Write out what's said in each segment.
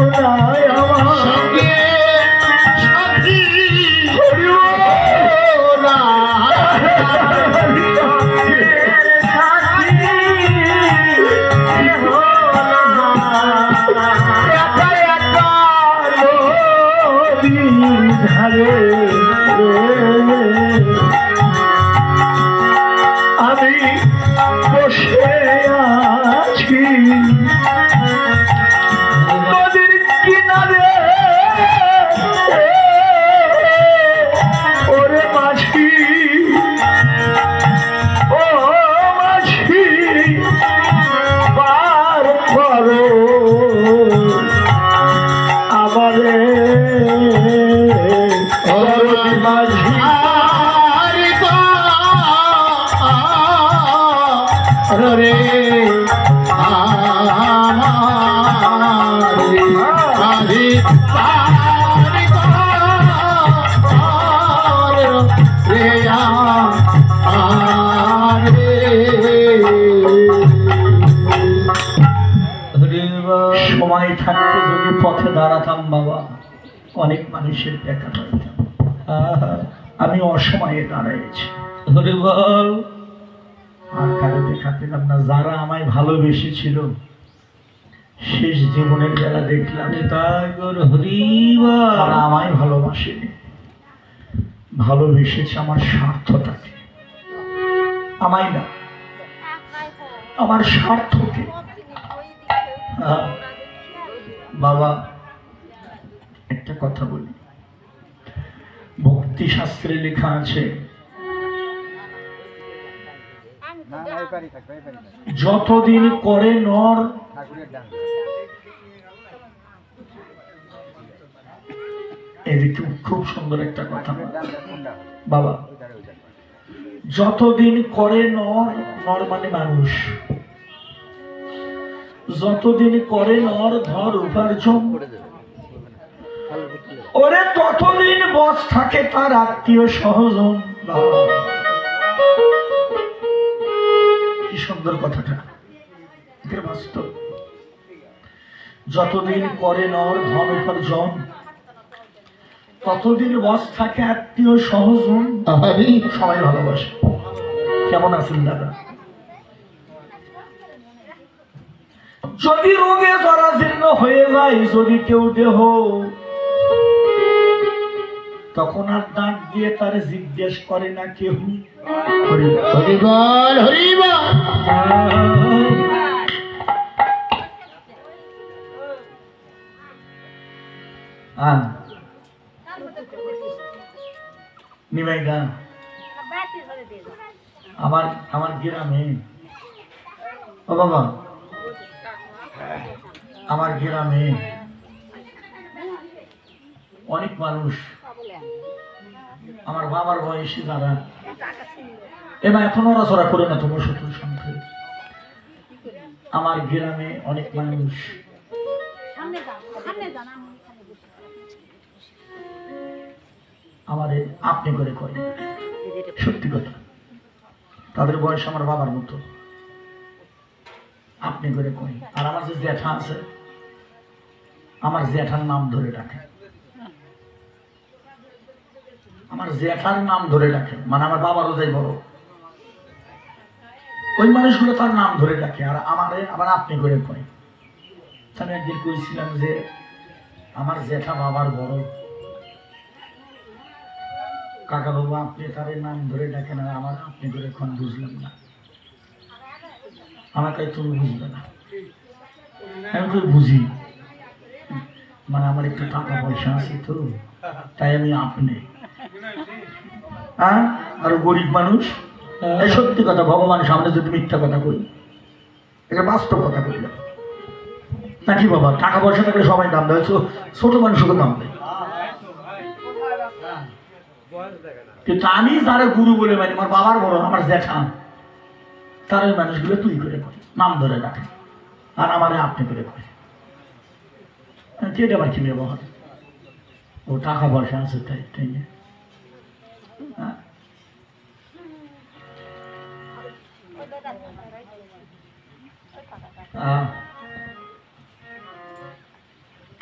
নাই আমার সঙ্গে সাথী না আমি বসে আছি নদীর কিনারে ওরে মাঝি ও মাঝি পার করো আমারে মাঝি রে সময় থাকতে যদি পথে দাঁড়াতাম বাবা অনেক মানুষের দেখা পাইতাম আমি অসময়ে দাঁড়াইছি হরি বল আর কারো দেখা পেলাম না যারা আমায় ভালোবেসেছিল শেষ জীবনের বেলা দেখলাম তারা আমায় ভালোবাসেনি ভালোবেসেছে আমার স্বার্থটাকে আমায় না আমার স্বার্থকে বাবা একটা কথা বলি ভক্তি শাস্ত্রে লেখা আছে যতদিন করে নর এদিকে খুব সুন্দর একটা কথা বাবা যতদিন করে নর নর মানে মানুষ যতদিন করে নর ধর উপার্জন ওরে ততদিন বস থাকে তার আত্মীয় সহজন কি সুন্দর কথাটা বাস্তব যতদিন করে নর ধন উপার্জন ততদিন বস থাকে আত্মীয় সহজন সবাই ভালোবাসে কেমন আছেন দাদা যদি রোগে জরাজীর্ণ হয়ে যায় যদি কেউ দেহ তখন আর ডাক দিয়ে তার জিজ্ঞেস করে না কেউ হরিবল হরিবল নিমাইদা আমার আমার গ্রামে ও বাবা আমার গ্রামে অনেক মানুষ আমার বাবার বয়সী যারা এবার এখন নড়াচড়া করে না তোমার শত্রুর সঙ্গে আমার গ্রামে অনেক মানুষ আমারে আপনি করে কয় সত্যি কথা তাদের বয়স আমার বাবার মতো আপনি করে কয় আর আমার যে জ্যাঠা আছে আমার জ্যাঠার নাম ধরে ডাকে আমার জ্যাঠার নাম ধরে ডাকে মানে আমার বাবারও যাই বড় ওই মানুষগুলো তার নাম ধরে ডাকে আর আমারে আবার আপনি করে কয় আমি একদিন কইছিলাম যে আমার জ্যাঠা বাবার বড় কাকা বাবু আপনি তার নাম ধরে ডাকেন আর আমার আপনি করে এখন বুঝলাম না আমাকে তুমি বুঝবে না আমি তো বুঝি মানে আমার একটু টাকা পয়সা আছে তো তাই আমি আপনি হ্যাঁ আর গরিব মানুষ এই সত্যি কথা ভগবানের সামনে যদি মিথ্যা কথা বলি এটা বাস্তব কথা বললাম নাকি বাবা টাকা পয়সা থাকলে সবাই দাম দেয় ছোট মানুষকে দাম দেয় কিন্তু আমি যারা গুরু বলে মানি আমার বাবার বড় আমার জ্যাঠা তার ওই মানুষগুলো তুই করে করে নাম ধরে রাখে আর আমারে আপনি করে করে এটা আবার কি ব্যবহার ও টাকা পয়সা আছে তাই তাই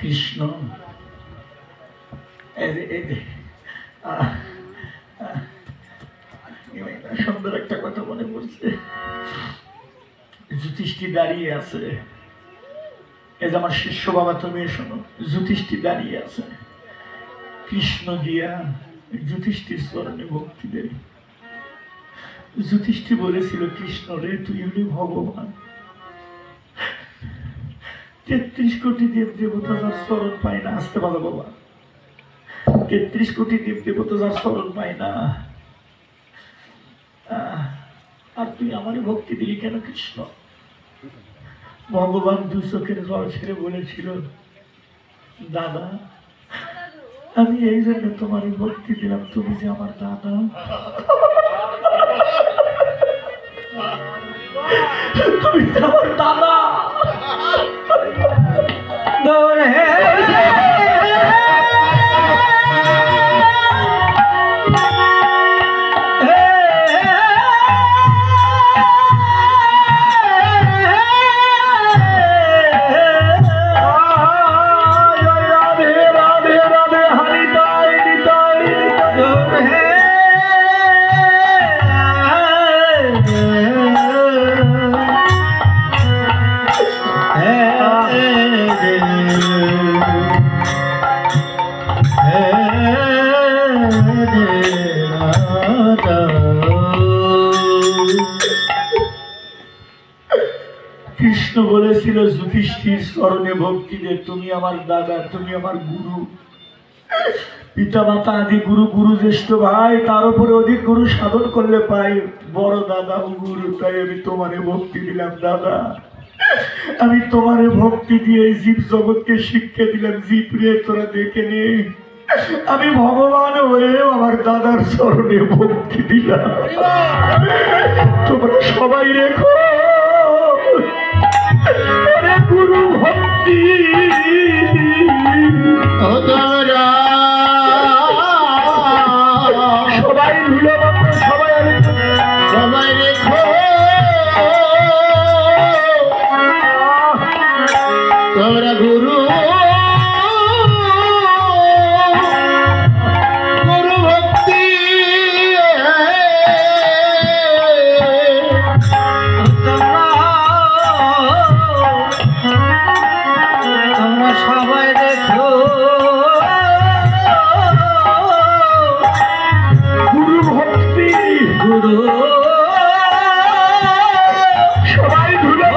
কৃষ্ণ সুন্দর একটা কথা মনে পড়ছে। যুধিষ্ঠির দাঁড়িয়ে আছে, এই যে আমার শিষ্য বাবা তুমি শোনো, যুধিষ্ঠির দাঁড়িয়ে আছে, কৃষ্ণ গিয়া যুধিষ্ঠির চরণে ভক্তি দেয়। যুধিষ্ঠির বলেছিল, কৃষ্ণ রে তুই হলি ভগবান, ৩৩ কোটি দেব দেবতা যার চরণ পায় না, আসতে পারো বাবা, ৩৩ কোটি দেব দেবতা যার চরণ পায় না, আর তুই আমারই ভক্তি দিলি কেন কৃষ্ণ? ভগবান দু চোখের জল ছেড়ে বলেছিল, দাদা আমি এই জন্য তোমারই ভক্তি দিলাম, তুমি যে আমার দাদা, তুমি যে আমার দাদা। কৃষ্ণ বলেছিল যুধিষ্ঠির চরণে ভক্তি দে, তুমি আমার দাদা, তুমি আমার গুরু, পিতা মাতা আদি গুরু, গুরু জ্যেষ্ঠ ভাই, তার উপরে অধিক গুরু সাধন করলে পাই বড় দাদা ও গুরু, তাই আমি তোমারে ভক্তি দিলাম দাদা, আমি তোমারে ভক্তি দিয়ে জীব জগৎকে শিক্ষা দিলাম, জীব রে তোরা দেখে নে, আমি ভগবান হয়েও আমার দাদার চরণে ভক্তি দিলাম। তোমরা সবাই রেখো গুরু ভক্তি, সবাই ভুলে সবাই সবাই রেখো তোমরা গুরু ভক্তি, তোমরা সবাই রেখো গুরু ভক্তি, গুরু সবাই ধুলো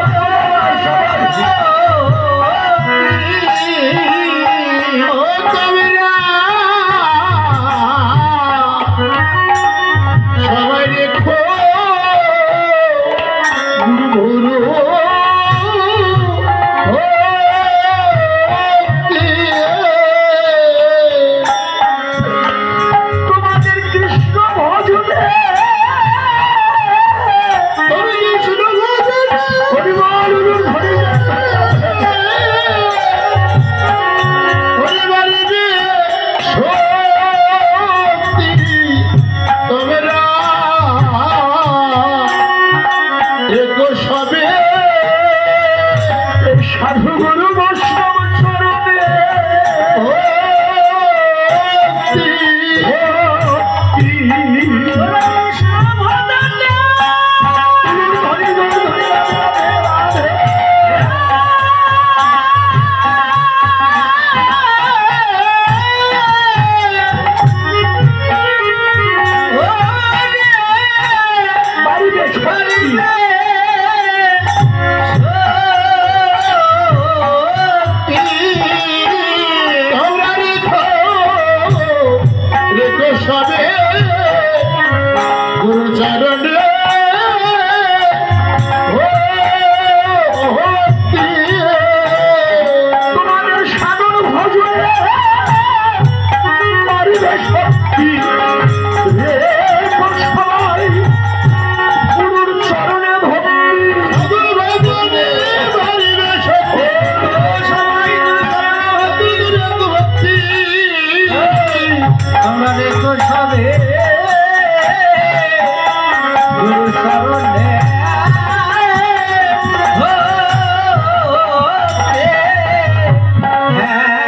সবাই রেখো গুরু গুরু তোমাদের কৃষ্ণ ভজনে সাধু গুরু বৈষ্ণব চরণে হ্যাঁ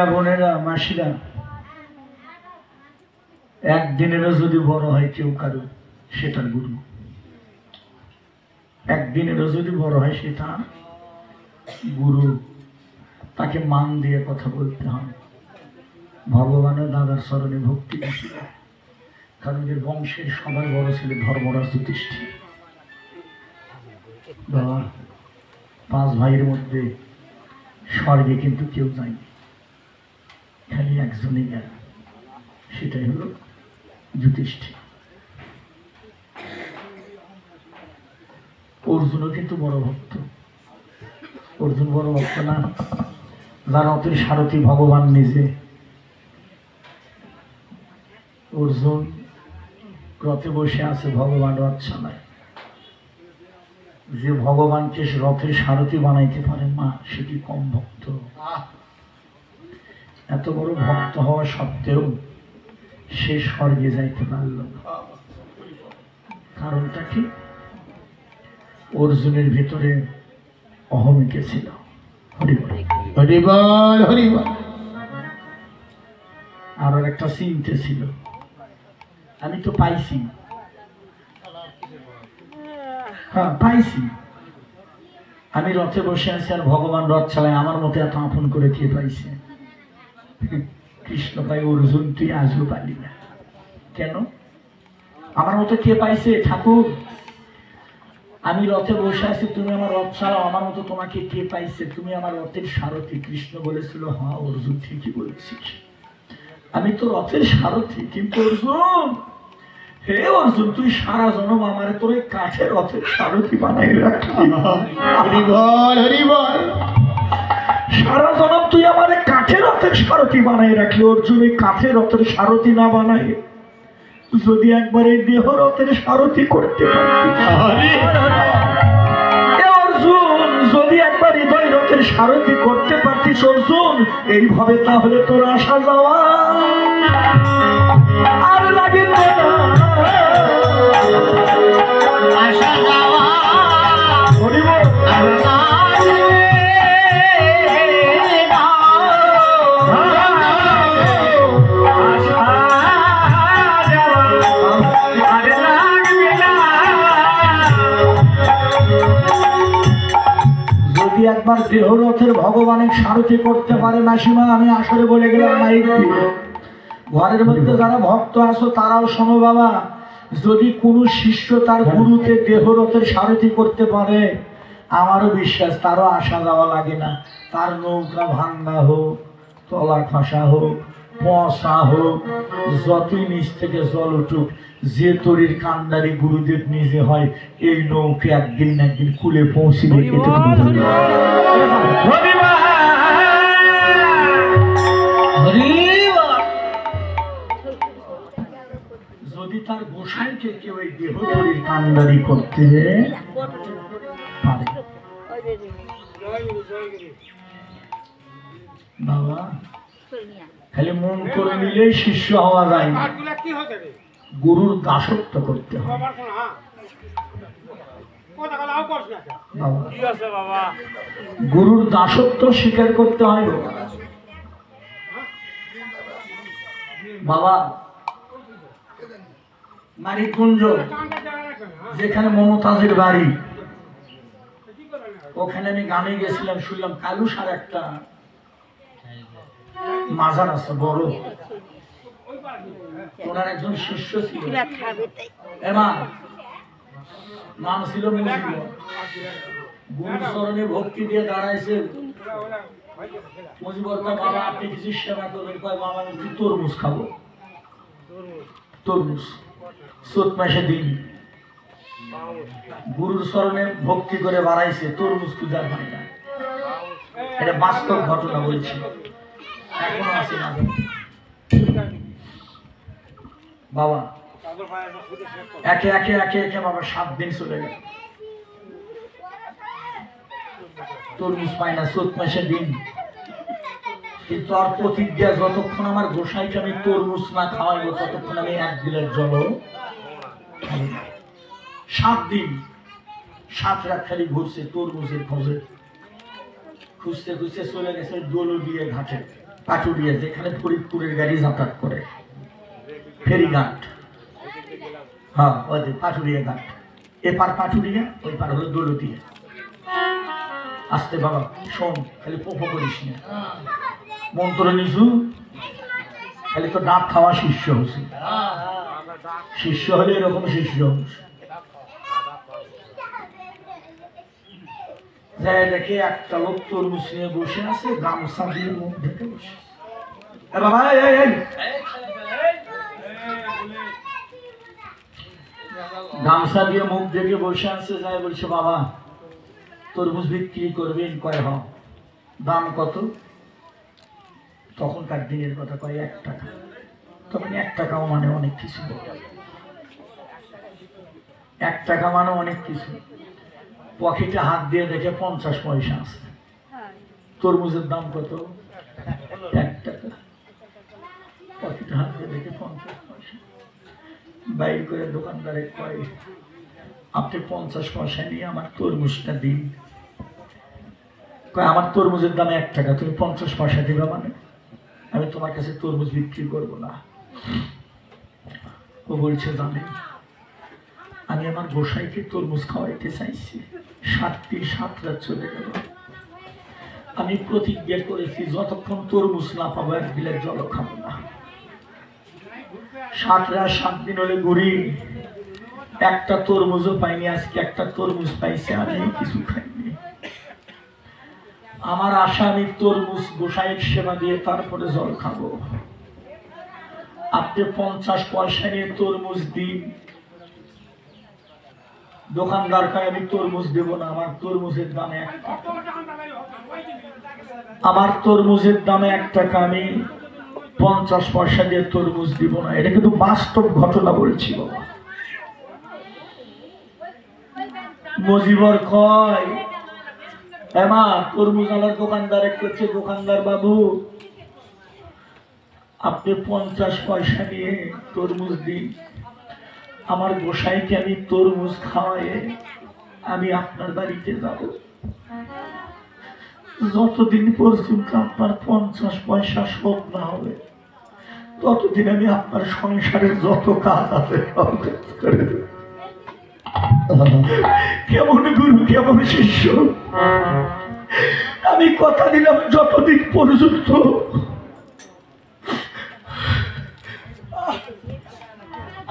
ভাইয়েরা বোনেরা মাসিরা, একদিনেরও যদি বড় হয় কেউ কারো, সেটার গুরু। একদিনেরও যদি বড় হয় সেটা গুরু। তাকে মান দিয়ে কথা বলতে হয়। ভগবানের দাদার স্মরণে ভক্তি ছিল, কারণ এর বংশের সবার বড় ছিল ধর্মরাজ যুধিষ্ঠির। বাবা, 5 ভাইয়ের মধ্যে স্বর্গে কিন্তু কেউ যায়নি, খালি একজনই গেল, সেটাই হলো যুধিষ্ঠির। অর্জুনও কিন্তু বড় ভক্ত। অর্জুন বড় ভক্ত না, যার রথের সারথি ভগবান নিজে। অর্জুন রথে বসে আছে, ভগবান রথ চালায়। যে ভগবানকে রথের সারথি বানাইতে পারে মা, সেটি কম ভক্ত? এত বড় ভক্ত হওয়া সত্ত্বেও সে স্বর্গে যাইতে পারল না। কারণটা কি? অর্জুনের ভিতরে অহমিকা ছিল। হরিবল হরিবল হরিবল। আর একটা চিন্তা ছিল, আমি তো পাইছি, হ্যাঁ পাইছি, আমি রথে বসে আছি আর ভগবান রথ চালায়, আমার মতো এত আপন করে কে পাইছে? কৃষ্ণ পাই, অর্জুন তুই আজও পালি না কেন? আমার মতো কে পাইছে? ঠাকুর, আমি রথে বসে আছি, তুমি আমার রথ চালাও, আমার মতো তোমাকে কে পাইছে? তুমি আমার রথের সারথি। কৃষ্ণ বলেছিল, হ্যাঁ অর্জুন ঠিকই বলেছিস, আমি তো রথের সারথি, কিন্তু অর্জুন, হে অর্জুন, তুই সারা জনম আমার তোর কাঠের রথের সারথি বানাই রাখলি। হরিবল হরিবল। সারা জনম তুই আমার কাঠের রথের সারথি বানাই রাখলি। অর্জুন, এই কাঠের রথের সারথি না বানাই যদি একবার এই দেহ রথের সারথি করতে পারতি, অর্জুন, যদি একবার হৃদয় রথের সারথি করতে পারতিস অর্জুন, এইভাবে তাহলে তোর আসা যাওয়া আর লাগে না। আসা যাওয়া হরিবল একবার দেহরথের ভগবানের সারথি করতে পারে মাসিমা, আমি আসলে বলে গেলাম মাইক দিয়ে। ঘরের মধ্যে যারা ভক্ত আছো তারাও শোনো বাবা, যদি কোনো শিষ্য তার গুরুকে দেহরথের সারথি করতে পারে, আমারও বিশ্বাস তারও আসা যাওয়া লাগে না। তার নৌকা ভাঙ্গা হোক, তলা খসা হোক, পচা হোক, যতই নিচ থেকে জল উঠুক, যে তরির কান্ডারি গুরুদেব নিজে হয়, এই নৌকে একদিন না একদিন কুলে পৌঁছিবে। যদি তার গোসাইকে কেউ এই দেহ তরির কান্ডারি করতে পারে, বাবা খালি মন করে নিলেই শিষ্য হওয়া যায় না, গুরুর দাসত্ব করতে হবে। গুরুর দাসত্ব স্বীকার করতে হয় বাবা। মানিকগঞ্জ যেখানে মমতাজের বাড়ি, ওখানে আমি গানে গেছিলাম, শুনলাম কালুসার একটা মাজার আছে বড়, ওনার একজন শিষ্য ছিল, নাম ছিল মুজিবর। গুরু চরণে ভক্তি দিয়ে দাঁড়াইছে। মুজিবর কয়, বাবা আপনি কিছু সেবা করবেন? কয়, বাবা আমি একটু তরমুজ খাবো। তরমুজ চোদ্দ মাসে দিন গুরুর চরণে ভক্তি করে বাড়াইছে, তরমুজ পূজার হয় না। এটা বাস্তব ঘটনা বলছি, এখনো আছে না বাবা। একে একে একে একে বাবা 7 দিন চলে গেল, তরমুজ পাই না, 14 মাসে দিন। কিন্তু আর প্রতিজ্ঞা, যতক্ষণ আমার গোসাইকে আমি তরমুজ না খাওয়াইবো ততক্ষণ আমি 1 গিলাস জল। 7 দিন 7 রাত খালি ঘুরছে তরমুজের খোঁজে, খুঁজতে খুঁজতে চলে গেছে দোলো দিয়ে ঘাটে। পাটুরিয়া, যেখানে ফরিদপুরের গাড়ি যাতায়াত করে, ফেরিঘাট। হ্যাঁ, ওই যে পাটুরিয়া ঘাট, এপার পাটুরিয়া, ওই পার হলো দৌলতিয়া। আসতে বাবা শোন, খালি পোপো করিস না, মন্ত্র নিছু, খালি তো ডাব খাওয়া শিষ্য হচ্ছে। শিষ্য হলে এরকম শিষ্য দেখে একটা লোক তরমুজ নিয়ে বসে আছে, গামছা দিয়ে মুখ ঢেকে বসে। গামছা দিয়ে মুখ ঢেকে বসে আছে, যাই বলছে বাবা তরমুজ বিক্রি করবেন? কয় হ। দাম কত? তখনকার দিনের কথা, কয় 1 টাকা। তখন 1 টাকাও মানে অনেক কিছু, 1 টাকা মানে অনেক কিছু। পকেটে হাত দিয়ে দেখে 50 পয়সা আছে। তরমুজের দাম কত? 1 টাকা। পকেটে হাত দিয়ে দেখে 50 পয়সা। বাইর করে দোকানদারে কয়, আপনি 50 পয়সা নিয়ে আমার তরমুজটা দিন। কয় আমার তরমুজের দাম 1 টাকা, তুমি 50 পয়সা দিবা মানে? আমি তোমার কাছে তরমুজ বিক্রি করবো না। ও বলছে জানেন, আমি আমার গোসাইকে তরমুজ খাওয়াইতে চাইছি, 7 রাত চলে গেল। আমি প্রতিজ্ঞা করেছি যতক্ষণ তরমুজ না পাবো 1 গিলাস জল খাবো না। 7 রাত 7 দিন হলে ঘুরি, একটা তরমুজও পাইনি। আজকে একটা তরমুজ পাইছে, আমি কিছু খাইনি। আমার আশা আমি তরমুজ গোসাইয়ের সেবা দিয়ে তারপরে জল খাবো। আপনি 50 পয়সা নিয়ে তরমুজ দিন। দোকানদার কয় আমি তরমুজ দেব না, আমার তরমুজের দাম 1 টাকা। আমার তরমুজের দামে 1 টাকা, আমি 50 পয়সা দিয়ে তরমুজ দিব না। এটা কিন্তু বাস্তব ঘটনা বলছি বাবা। মজিবর কয় এমা তরমুজ আলার দোকানদার করছে, দোকানদার বাবু আপনি 50 পয়সা নিয়ে তরমুজ দিন, আমার গোসাইকে আমি তরমুজ খাওয়াই আমি আপনার বাড়িতে যাব। যতদিন পর্যন্ত আপনার 50 পয়সা শোধ না হবে ততদিন আমি আপনার সংসারের যত কাজ আছে সব কাজ করে দেব। কেমন গুরু, কেমন শিষ্য! আমি কথা দিলাম যতদিন পর্যন্ত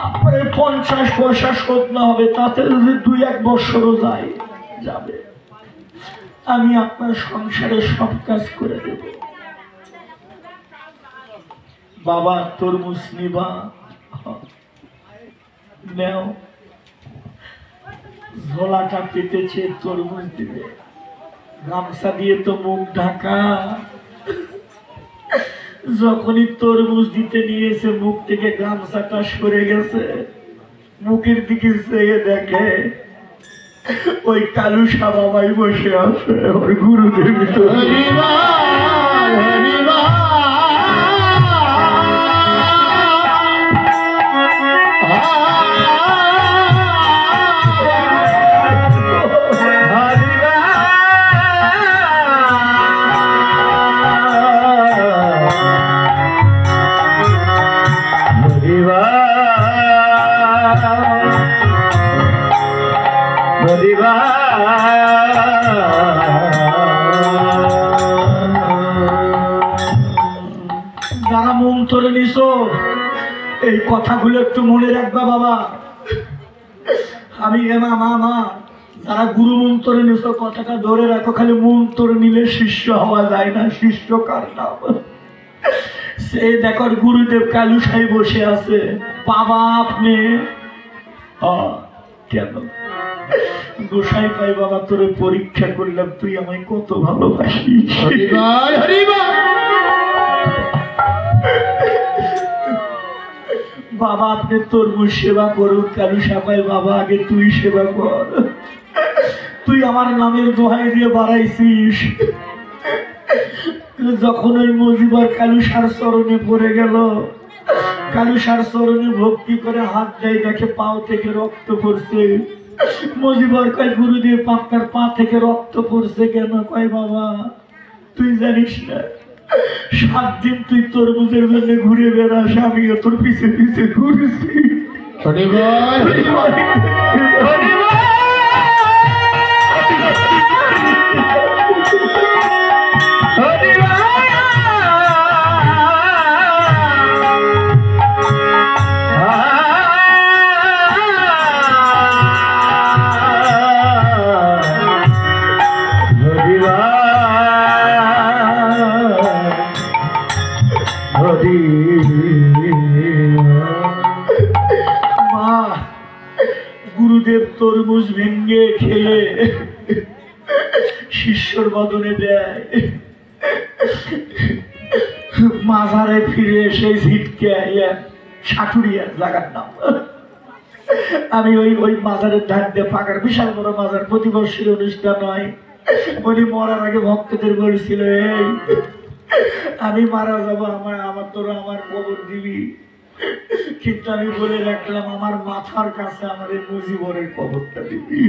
আপনার 50 পয়সা শোধ না হবে, তাতে যদি 2-1 বছরও যাবে, আমি আপনার সংসারে সব কাজ করে দেব। বাবা তরমুজ নিবা? নেও। ঝোলাটা পেতেছে, তরমুজ দিবে। গামছা দিয়ে তো মুখ ঢাকা। যখনই তরমুজ দিতে নিয়েছে, মুখ থেকে গামছাটা সরে গেছে। মুখের দিকে চেয়ে দেখে ওই কালুসা বাবাই বসে আছে ওর গুরুদের ভিতরে। যারা মন্ত্র নিছো এই কথাগুলো একটু মনে রাখবা বাবা। আমি এমা মা যারা গুরু মন্ত্র নিছো কথাটা ধরে রাখো। খালি মন্ত্র নিলে শিষ্য হওয়া যায় না। শিষ্য কার নাম? সে দেখো গুরুদেব কালুসাই বসে আছে। বাবা আপনি কেন? গোসাই পাই বাবা তোরে পরীক্ষা করলাম, তুই আমায় কত ভালোবাসিস। বাবা আপনি তরমুজ সেবা করুন। কালুসা পাই বাবা আগে তুই সেবা কর। তুই আমার নামের দোহাই দিয়ে বাড়াইছিস। যখন ওই মজিবর কালুসার চরণে পড়ে গেল, কালুসার চরণে ভক্তি করে হাত দেয়, দেখে পাও থেকে রক্ত পড়ছে। মজিবর কয় গুরুদেব আপনার পা থেকে রক্ত পড়ছে কেন? কয় বাবা তুই জানিস না 7 দিন তুই তরমুজের জন্য ঘুরে বেড়াস, আমিও তোর পিছে পিছে ঘুরেছি। হরি বল, হরি বল, হরি বল। মা, গুরুদেব তরমুজ ভেঙ্গে খেয়ে শিষ্যর বদনে দেয়, মাজারে ফিরে এসে ঝিটকে সাটুরিয়া জায়গার নাম। আমি ওই মাজারের ধার দিয়ে ফাঁকার বিশাল বড় মাজার, প্রতি বছর অনুষ্ঠান হয়। উনি মরার আগে ভক্তদের বলেছিল, এই আমি মারা যাবো, আমার তোরা আমার কবর দিবি, কিন্তু আমি বলে রাখলাম আমার মাথার কাছে আমার এই মুজিবরের কবরটা দিবি।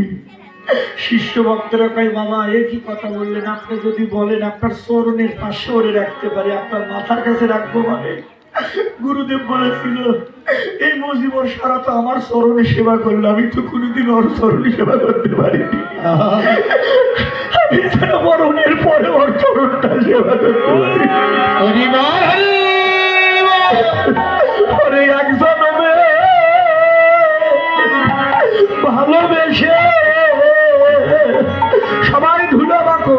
শিষ্য ভক্তরা কয়, বাবা এ কি কথা বললেন, আপনি যদি বলেন আপনার চরণের পাশে ওরে রাখতে পারি, আপনার মাথার কাছে রাখবো মানে? গুরুদেব বলেছিল, এই মুজিবর সারা তো আমার চরণে সেবা করলো, আমি তো কোনোদিন ওর চরণে সেবা করতে পারিনি, আমি যেন মরণের পরে ওর চরণটা সেবা করতে পারি। ওরে এক জন্মে ভালোবেসে সবাই ধুলো মাখো,